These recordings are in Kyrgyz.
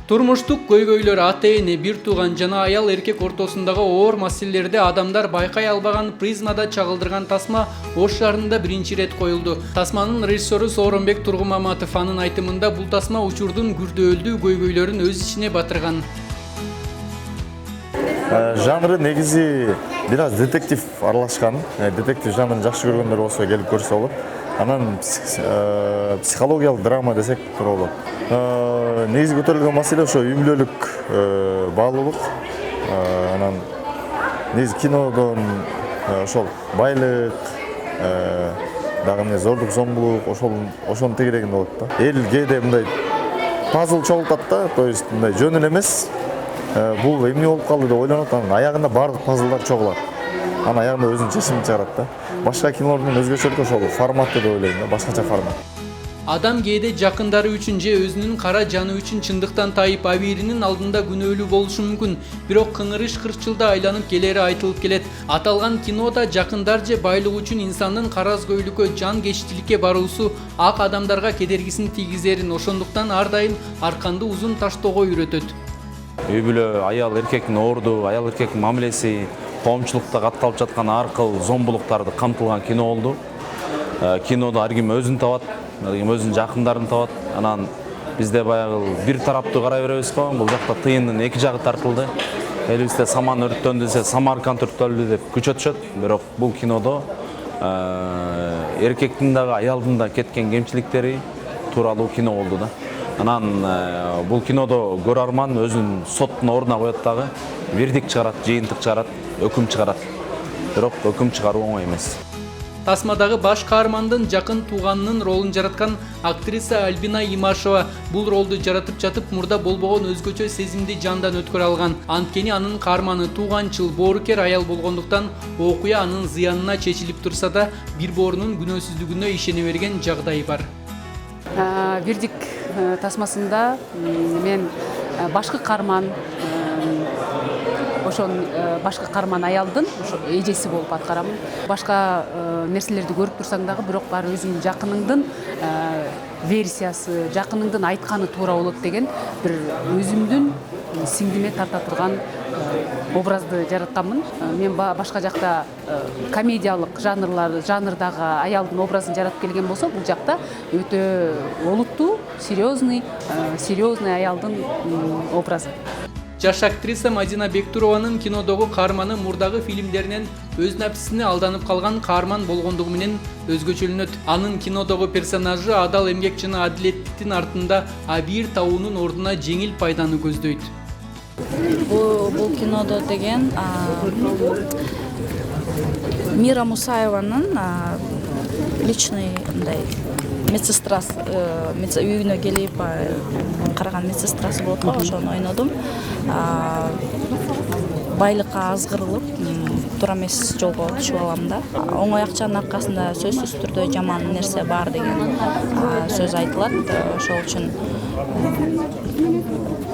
Турмуштук көйгөйлөр, ата-эне, бир тууган жана аял эркек ортосундагы оор маселелерди адамдар байкай албаган призмада чагылдырган тасма Ош шаарында биринчи рет коюлду. Тасманын режиссеру Сооронбек Тургумаматов анын айтымында бул тасма учурдун күрдөөлдүү көйгөйлөрүн өз ичине батырган. Жанры негизи бир аз детектив аралашкан. Детектив жанрын жакшы көргөндөр болсо келип көрсө болот. Анан психологиялык драма десек туура болот. Негизи көтөрүлгөн маселе ошо үй бүлөлүк баалуулук. Анан негизи кинодон ошол байлык, дагы эмне зордук, зомбулук, ошонун тегерегинде болот да. Эл кээде мындай пазл чогултат да, то есть мындай жөн эле эмес. Бул эмне болуп калды деп ойлонот, анан аягында баардык пазлдар чогулат. Анан аягында өзүнүн чечимин чыгарат да. Башка кинолордун өзгөчөлүгү ошол форматы деп ойлойм да, башкача формат. Адам кээде жакындары үчүн же өзүнүн кара жаны үчүн чындыктан тайып абийиринин алдында күнөөлүү болушу мүмкүн. Бирок кыңырыш 40 жылда айланып келери айтылып келет. Аталган кинода жакындар же байлык үчүн инсандын каразгөйлүккө, жан кечтиликке баруусу ак адамдарга кедергисин тийгизерин, ошондуктан ар дайым арканды узун таштоого үйрөтөт. Үй бүлө, аял эркектин орду, аял эркектин мамилеси, коомчулукта катталып жаткан ар кыл зомбулуктарды камтылган кино болду. Кинодо ар ким өзүн табат, өзүнүн жакындарын табат. Анан бизде баягы бир тараптуу карай беребиз го, бул жакта тыйындын эки жагы тартылды. Элибизде саман өрттөндү десе, Самарканд өрттөлдү деп күч өтүшөт. Бирок бул кинодо эркектин дагы аялдын да кеткен кемчиликтери тууралуу кино болду да. Анан бул кинодо көрөрман өзүн соттун ордуна коет дагы, вердикт чыгарат, жыйынтык чыгарат, өкүм чыгарат. Бирок өкүм чыгаруу оңой эмес. Тасмадагы баш каармандын жакын тууганынын ролун жараткан актриса Альбина Имашева бул ролду жаратып жатып мурда болбогон өзгөчө сезимди жандан өткөрө алган. Анткени анын каарманы тууганчыл, боорукер аял болгондуктан окуя анын зыянына чечилип турса да, бир боорунун күнөөсүздүгүнө ишене берген жагдай бар. Вердикт тасмасында мен башкы каарман, ошон башкы каарман аялдын эжеси болуп аткарамын. Башка нерселерди көрүп турсаң дагы, бирок баары өзүңдүн жакыныңдын версиясы, жакыныңдын айтканы туура болот деген бир өзүмдүн сиңдиме тарта турган образды жаратканмын. Мен башка жакта комедиялык жанрдагы аялдын образын жаратып келген болсо, бул жакта өтө олуттуу, серьезный аялдын образы. Жаш актриса Мадина Бектурованын кинодогу каарманы мурдагы фильмдеринен өз напсисине алданып калган каарман болгондугу менен өзгөчөлөнөт. Анын кинодогу персонажы адал эмгек жана адилеттиктин артында абийир табуунун ордуна жеңил пайданы көздөйт. Бул кинодо деген Мира Мусаеванын личный медсестрасы, үйүнө келип караган медсестрасы болот го, ошону ойнодум. Байлыкка азгырылып, туура эмес жолго түшүп алам да. Оңой акчанын аркасында сөзсүз түрдө жаман нерсе бар деген сөз айтылат. Ошол үчүн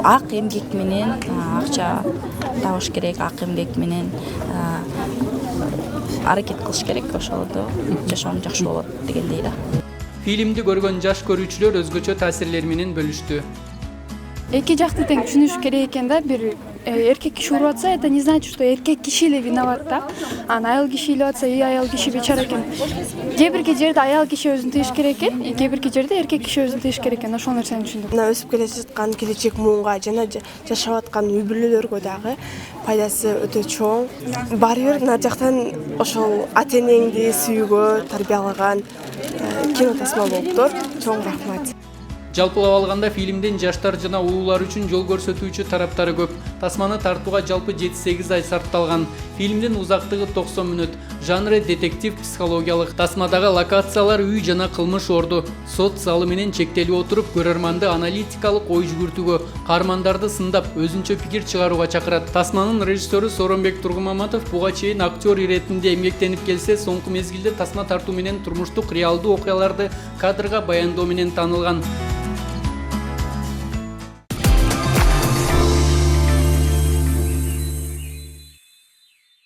ак эмгек менен акча табыш керек, ак эмгек менен аракет кылыш керек, ошолордо жашоом жакшы болот дегендей да. Фильмди көргөн жаш көрүүчүлөр өзгөчө таасирлер менен бөлүштү. Эки жакты тең түшүнүш керек экен да. Бир эркек киши уруп атса, это не значит, что эркек киши эле виноват да. Аял киши илип атса, аял киши бечара экен. Кээ бирки жерде аял киши өзүн тыйыш керек экен, кээ бирки жерде эркек киши өзүн тыйыш керек экен. Ошол нерсени түшүндүм. Мына өсүп келе жаткан келечек муунга жана жашап аткан үй бүлөлөргө дагы пайдасы өтө чоң. Баары бир мына жактан ошол ата-энеңди сүйүүгө тарбиялаган кино тасма болуптур. Чоң рахмат. Жалпылап алганда фильмдин жаштар жана улуулар үчүн жол көрсөтүүчү тараптары көп. Тасманы тартууга жалпы 7-8 ай сарпталган. Фильмдин узактыгы 90 мүнөт. Жанры детектив, психологиялык. Тасмадагы локациялар үй жана кылмыш орду. Сот залы менен чектелип отуруп, көрөрманды аналитикалык ой жүгүртүүгө, каармандарды сындап, өзүнчө пикир чыгарууга чакырат. Тасманын режиссеру Сооронбек Тургумаматов буга чейин актер иретинде эмгектенип келсе, соңку мезгилде тасма тартуу менен турмуштук реалдуу окуяларды кадрга баяндоо менен таанылган.